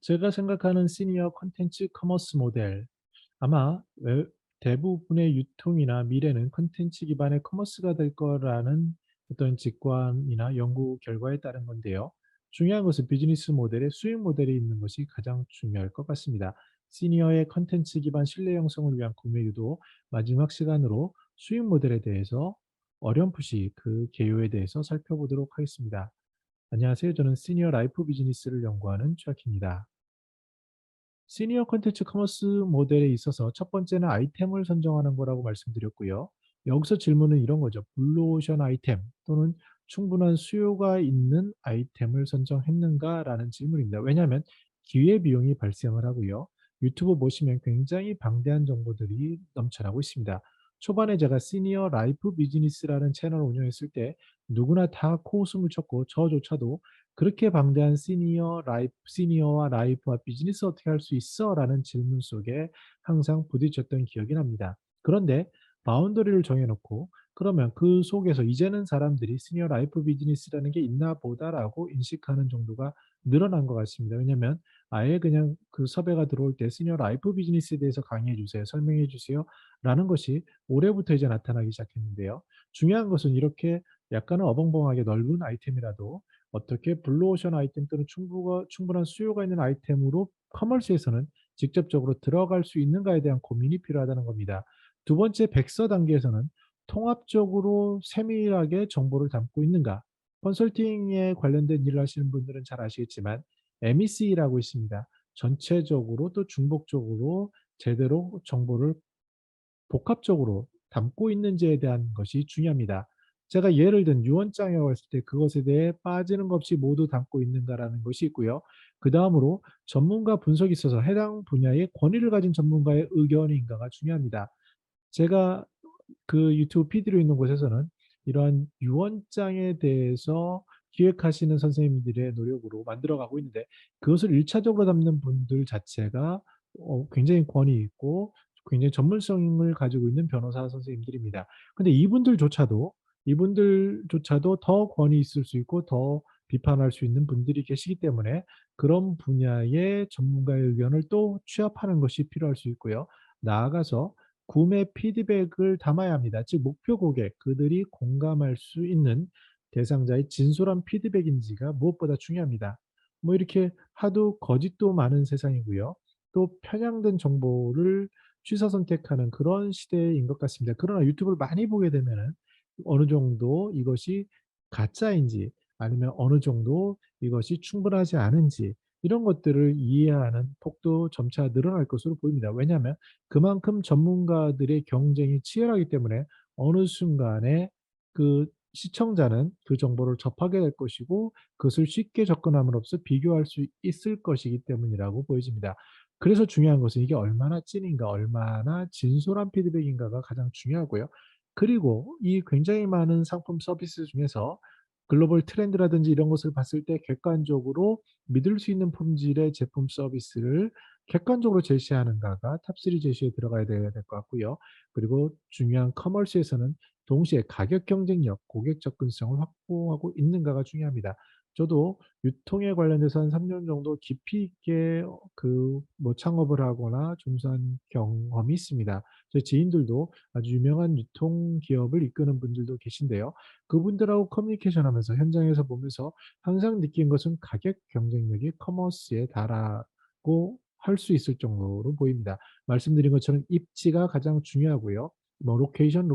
제가 생각하는 시니어 콘텐츠 커머스 모델, 아마 대부분의 유통이나 미래는 콘텐츠 기반의 커머스가 될 거라는 어떤 직관이나 연구 결과에 따른 건데요. 중요한 것은 비즈니스 모델의 수익 모델이 있는 것이 가장 중요할 것 같습니다. 시니어의 콘텐츠 기반 신뢰 형성을 위한 구매 유도, 마지막 시간으로 수익 모델에 대해서 어렴풋이 그 개요에 대해서 살펴보도록 하겠습니다. 안녕하세요. 저는 시니어 라이프 비즈니스를 연구하는 최학입니다. 시니어 콘텐츠 커머스 모델에 있어서 첫 번째는 아이템을 선정하는 거라고 말씀드렸고요. 여기서 질문은 이런 거죠. 블루오션 아이템 또는 충분한 수요가 있는 아이템을 선정했는가라는 질문입니다. 왜냐하면 기회비용이 발생을 하고요. 유튜브 보시면 굉장히 방대한 정보들이 넘쳐나고 있습니다. 초반에 제가 시니어 라이프 비즈니스라는 채널을 운영했을 때 누구나 다 코웃음을 쳤고 저조차도 그렇게 방대한 시니어와 라이프와 비즈니스 어떻게 할 수 있어? 라는 질문 속에 항상 부딪혔던 기억이 납니다. 그런데 바운더리를 정해놓고 그러면 그 속에서 이제는 사람들이 시니어 라이프 비즈니스라는 게 있나 보다라고 인식하는 정도가 늘어난 것 같습니다. 왜냐하면 아예 그냥 그 섭외가 들어올 때 시니어 라이프 비즈니스에 대해서 강의해 주세요. 설명해 주세요. 라는 것이 올해부터 이제 나타나기 시작했는데요. 중요한 것은 이렇게 약간은 어벙벙하게 넓은 아이템이라도 어떻게 블루오션 아이템 또는 충분한 수요가 있는 아이템으로 커머스에서는 직접적으로 들어갈 수 있는가에 대한 고민이 필요하다는 겁니다. 두 번째 백서 단계에서는 통합적으로 세밀하게 정보를 담고 있는가. 컨설팅에 관련된 일을 하시는 분들은 잘 아시겠지만 MEC라고 있습니다. 전체적으로 또 중복적으로 제대로 정보를 복합적으로 담고 있는지에 대한 것이 중요합니다. 제가 예를 든 유언장이라고 했을 때 그것에 대해 빠지는 것 없이 모두 담고 있는가라는 것이 있고요. 그 다음으로 전문가 분석이 있어서 해당 분야의 권위를 가진 전문가의 의견인가가 중요합니다. 제가 그 유튜브 PD로 있는 곳에서는 이러한 유언장에 대해서 기획하시는 선생님들의 노력으로 만들어가고 있는데 그것을 일차적으로 담는 분들 자체가 굉장히 권위 있고 굉장히 전문성을 가지고 있는 변호사 선생님들입니다. 근데 이분들조차도 더 권위 있을 수 있고 더 비판할 수 있는 분들이 계시기 때문에 그런 분야의 전문가의 의견을 또 취합하는 것이 필요할 수 있고요. 나아가서 구매 피드백을 담아야 합니다. 즉 목표 고객, 그들이 공감할 수 있는 대상자의 진솔한 피드백인지가 무엇보다 중요합니다. 뭐 이렇게 하도 거짓도 많은 세상이고요. 또 편향된 정보를 취사 선택하는 그런 시대인 것 같습니다. 그러나 유튜브를 많이 보게 되면은 어느 정도 이것이 가짜인지 아니면 어느 정도 이것이 충분하지 않은지 이런 것들을 이해하는 폭도 점차 늘어날 것으로 보입니다. 왜냐하면 그만큼 전문가들의 경쟁이 치열하기 때문에 어느 순간에 그 시청자는 그 정보를 접하게 될 것이고 그것을 쉽게 접근함으로써 비교할 수 있을 것이기 때문이라고 보여집니다. 그래서 중요한 것은 이게 얼마나 찐인가, 얼마나 진솔한 피드백인가가 가장 중요하고요. 그리고 이 굉장히 많은 상품 서비스 중에서 글로벌 트렌드라든지 이런 것을 봤을 때 객관적으로 믿을 수 있는 품질의 제품 서비스를 객관적으로 제시하는가가 탑3 제시에 들어가야 될 것 같고요. 그리고 중요한 커머스에서는 동시에 가격 경쟁력, 고객 접근성을 확보하고 있는가가 중요합니다. 저도 유통에 관련돼서 한 3년 정도 깊이 있게 뭐 창업을 하거나 종사한 경험이 있습니다. 제 지인들도 아주 유명한 유통 기업을 이끄는 분들도 계신데요. 그분들하고 커뮤니케이션 하면서 현장에서 보면서 항상 느낀 것은 가격 경쟁력이 커머스에 달하고 할 수 있을 정도로 보입니다. 말씀드린 것처럼 입지가 가장 중요하고요. 뭐 로케이션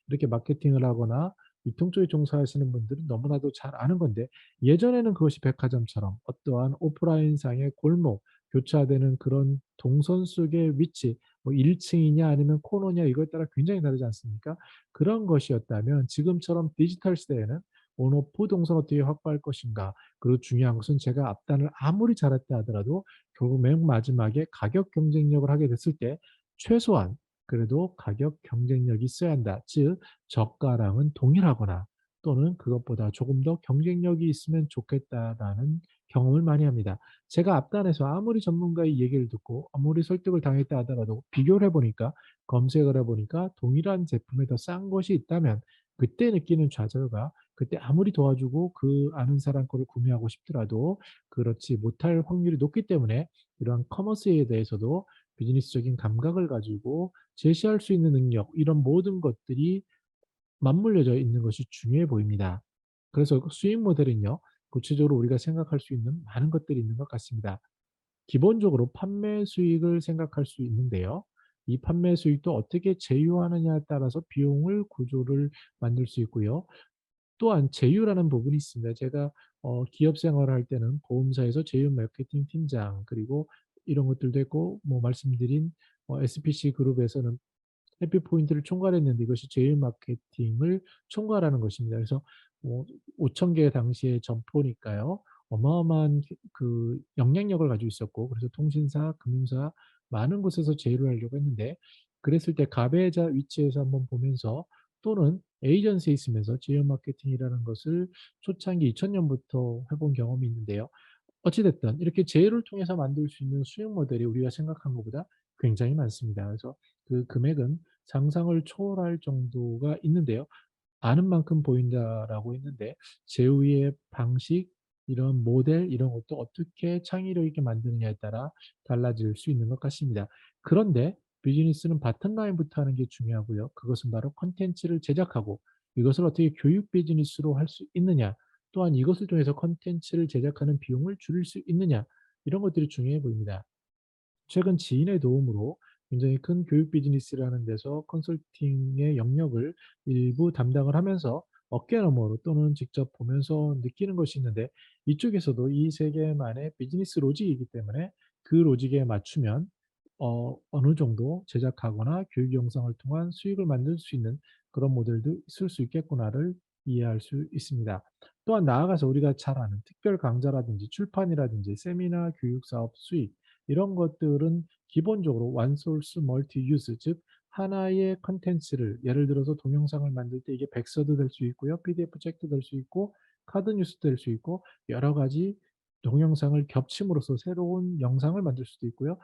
이렇게 마케팅을 하거나 유통 쪽에 종사하시는 분들은 너무나도 잘 아는 건데 예전에는 그것이 백화점처럼 어떠한 오프라인상의 골목, 교차되는 그런 동선 속의 위치, 뭐 1층이냐 아니면 코너냐 이거에 따라 굉장히 다르지 않습니까? 그런 것이었다면 지금처럼 디지털 시대에는 온오프 동선 어떻게 확보할 것인가. 그리고 중요한 것은 제가 앞단을 아무리 잘했다 하더라도 결국 맨 마지막에 가격 경쟁력을 하게 됐을 때 최소한 그래도 가격 경쟁력이 있어야 한다. 즉 저가랑은 동일하거나 또는 그것보다 조금 더 경쟁력이 있으면 좋겠다라는 경험을 많이 합니다. 제가 앞단에서 아무리 전문가의 얘기를 듣고 아무리 설득을 당했다 하더라도 비교를 해보니까 검색을 해보니까 동일한 제품에 더 싼 것이 있다면 그때 느끼는 좌절과 그때 아무리 도와주고 그 아는 사람 거를 구매하고 싶더라도 그렇지 못할 확률이 높기 때문에 이러한 커머스에 대해서도 비즈니스적인 감각을 가지고 제시할 수 있는 능력, 이런 모든 것들이 맞물려져 있는 것이 중요해 보입니다. 그래서 그 수익 모델은요, 구체적으로 우리가 생각할 수 있는 많은 것들이 있는 것 같습니다. 기본적으로 판매 수익을 생각할 수 있는데요. 이 판매 수익도 어떻게 제휴하느냐에 따라서 비용을 구조를 만들 수 있고요. 또한 제휴라는 부분이 있습니다. 제가 기업 생활을 할 때는 보험사에서 제휴 마케팅 팀장, 그리고 이런 것들도 했고, 뭐 말씀드린 SPC 그룹에서는 해피포인트를 총괄했는데, 이것이 제휴 마케팅을 총괄하는 것입니다. 그래서 뭐 5천 개 당시에 점포니까요. 어마어마한 그 영향력을 가지고 있었고, 그래서 통신사, 금융사 많은 곳에서 제휴를 하려고 했는데, 그랬을 때 가배자 위치에서 한번 보면서, 또는 에이전시에 있으면서 제휴 마케팅이라는 것을 초창기 2000년부터 해본 경험이 있는데요. 어찌 됐든 이렇게 제휴를 통해서 만들 수 있는 수익 모델이 우리가 생각한 것보다 굉장히 많습니다. 그래서 그 금액은 상상을 초월할 정도가 있는데요. 아는 만큼 보인다라고 했는데, 제휴의 방식, 이런 모델, 이런 것도 어떻게 창의력 있게 만드느냐에 따라 달라질 수 있는 것 같습니다. 그런데 비즈니스는 바텀 라인부터 하는 게 중요하고요. 그것은 바로 콘텐츠를 제작하고, 이것을 어떻게 교육 비즈니스로 할 수 있느냐, 또한 이것을 통해서 콘텐츠를 제작하는 비용을 줄일 수 있느냐, 이런 것들이 중요해 보입니다. 최근 지인의 도움으로 굉장히 큰 교육 비즈니스라는 데서 컨설팅의 영역을 일부 담당을 하면서 어깨너머로 또는 직접 보면서 느끼는 것이 있는데, 이쪽에서도 이 세계만의 비즈니스 로직이기 때문에 그 로직에 맞추면 어느 정도 제작하거나 교육 영상을 통한 수익을 만들 수 있는 그런 모델도 있을 수 있겠구나를 이해할 수 있습니다. 또한 나아가서 우리가 잘 아는 특별 강좌라든지 출판이라든지 세미나 교육 사업 수익, 이런 것들은 기본적으로 원소스 멀티 유즈, 즉 하나의 컨텐츠를, 예를 들어서 동영상을 만들 때 이게 백서도 될 수 있고요, PDF 책도 될 수 있고, 카드 뉴스도 될 수 있고, 여러 가지 동영상을 겹침으로써 새로운 영상을 만들 수도 있고요.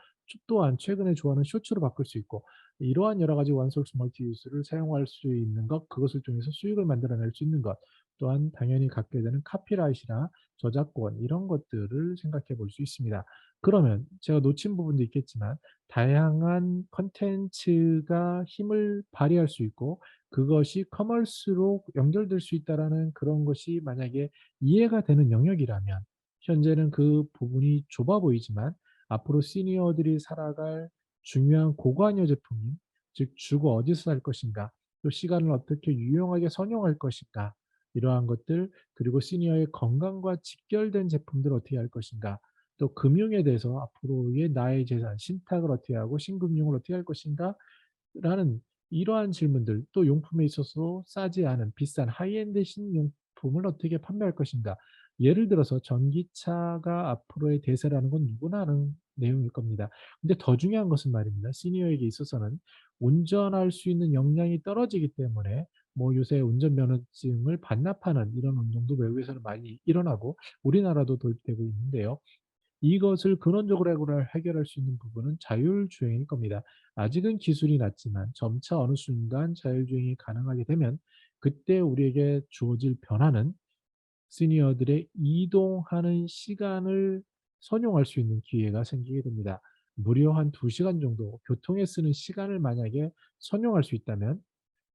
또한 최근에 좋아하는 쇼츠로 바꿀 수 있고, 이러한 여러 가지 원소스 멀티 유즈를 사용할 수 있는 것, 그것을 통해서 수익을 만들어낼 수 있는 것, 또한 당연히 갖게 되는 카피라이트나 저작권, 이런 것들을 생각해 볼 수 있습니다. 그러면 제가 놓친 부분도 있겠지만, 다양한 컨텐츠가 힘을 발휘할 수 있고 그것이 커머스로 연결될 수 있다라는 그런 것이 만약에 이해가 되는 영역이라면, 현재는 그 부분이 좁아 보이지만 앞으로 시니어들이 살아갈 중요한 고관여 제품인, 즉 주거 어디서 살 것인가, 또 시간을 어떻게 유용하게 선용할 것인가, 이러한 것들, 그리고 시니어의 건강과 직결된 제품들을 어떻게 할 것인가, 또 금융에 대해서 앞으로의 나의 재산, 신탁을 어떻게 하고 신금융을 어떻게 할 것인가 라는 이러한 질문들, 또 용품에 있어서 싸지 않은 비싼 하이엔드 신용품을 어떻게 판매할 것인가. 예를 들어서 전기차가 앞으로의 대세라는 건 누구나 아는 내용일 겁니다. 근데 더 중요한 것은 말입니다. 시니어에게 있어서는 운전할 수 있는 역량이 떨어지기 때문에 뭐 요새 운전면허증을 반납하는 이런 운동도 외국에서는 많이 일어나고 우리나라도 도입되고 있는데요. 이것을 근원적으로 해결할 수 있는 부분은 자율주행일 겁니다. 아직은 기술이 낮지만 점차 어느 순간 자율주행이 가능하게 되면, 그때 우리에게 주어질 변화는 시니어들의 이동하는 시간을 선용할 수 있는 기회가 생기게 됩니다. 무려 한 2시간 정도 교통에 쓰는 시간을 만약에 선용할 수 있다면,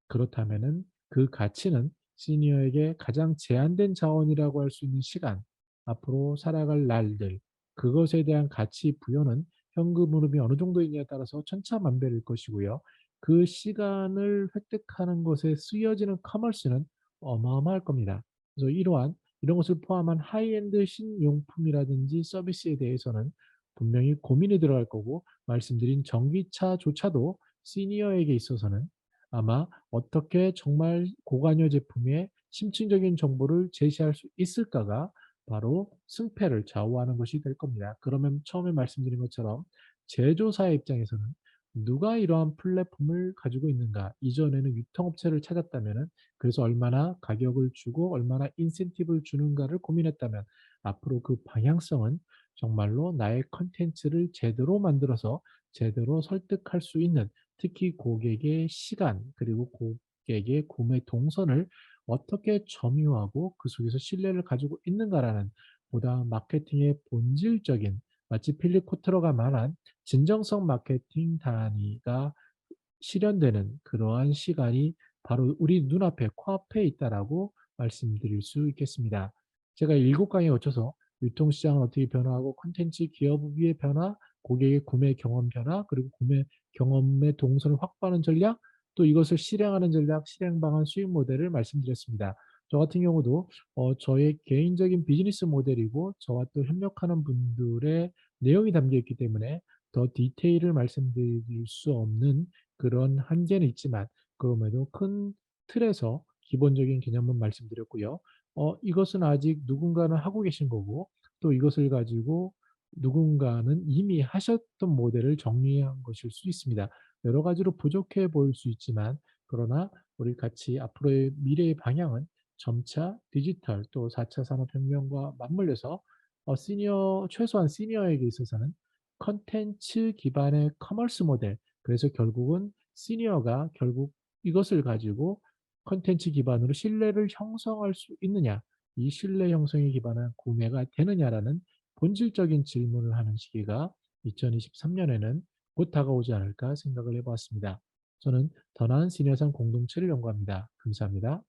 그렇다면은 그 가치는 시니어에게 가장 제한된 자원이라고 할 수 있는 시간, 앞으로 살아갈 날들, 그것에 대한 가치 부여는 현금 흐름이 어느 정도이냐에 따라서 천차만별일 것이고요. 그 시간을 획득하는 것에 쓰여지는 커머스는 어마어마할 겁니다. 그래서 이런 것을 포함한 하이엔드 신용품이라든지 서비스에 대해서는 분명히 고민이 들어갈 거고, 말씀드린 전기차조차도 시니어에게 있어서는 아마 어떻게 정말 고관여 제품의 심층적인 정보를 제시할 수 있을까가 바로 승패를 좌우하는 것이 될 겁니다. 그러면 처음에 말씀드린 것처럼 제조사의 입장에서는 누가 이러한 플랫폼을 가지고 있는가, 이전에는 유통업체를 찾았다면, 그래서 얼마나 가격을 주고 얼마나 인센티브를 주는가를 고민했다면, 앞으로 그 방향성은 정말로 나의 컨텐츠를 제대로 만들어서 제대로 설득할 수 있는, 특히 고객의 시간 그리고 고객의 구매 동선을 어떻게 점유하고 그 속에서 신뢰를 가지고 있는가라는 보다 마케팅의 본질적인 마치 필립 코트러가 말한 진정성 마케팅 단위가 실현되는 그러한 시간이 바로 우리 눈앞에 코앞에 있다라고 말씀드릴 수 있겠습니다. 제가 7강에 거쳐서 유통시장은 어떻게 변화하고 콘텐츠 기업의 변화, 고객의 구매 경험 변화, 그리고 구매 경험의 동선을 확보하는 전략, 또 이것을 실행하는 전략, 실행 방안, 수익 모델을 말씀드렸습니다. 저 같은 경우도 저의 개인적인 비즈니스 모델이고 저와 또 협력하는 분들의 내용이 담겨 있기 때문에 더 디테일을 말씀드릴 수 없는 그런 한계는 있지만 그럼에도 큰 틀에서 기본적인 개념은 말씀드렸고요. 이것은 아직 누군가는 하고 계신 거고 또 이것을 가지고 누군가는 이미 하셨던 모델을 정리한 것일 수 있습니다. 여러 가지로 부족해 보일 수 있지만 그러나 우리 같이 앞으로의 미래의 방향은 점차 디지털 또 4차 산업혁명과 맞물려서 최소한 시니어에게 있어서는 컨텐츠 기반의 커머스 모델, 그래서 결국은 시니어가 결국 이것을 가지고 컨텐츠 기반으로 신뢰를 형성할 수 있느냐, 이 신뢰 형성에 기반한 구매가 되느냐라는 본질적인 질문을 하는 시기가 2023년에는 곧 다가오지 않을까 생각을 해보았습니다. 저는 더 나은 시니어상 공동체를 연구합니다. 감사합니다.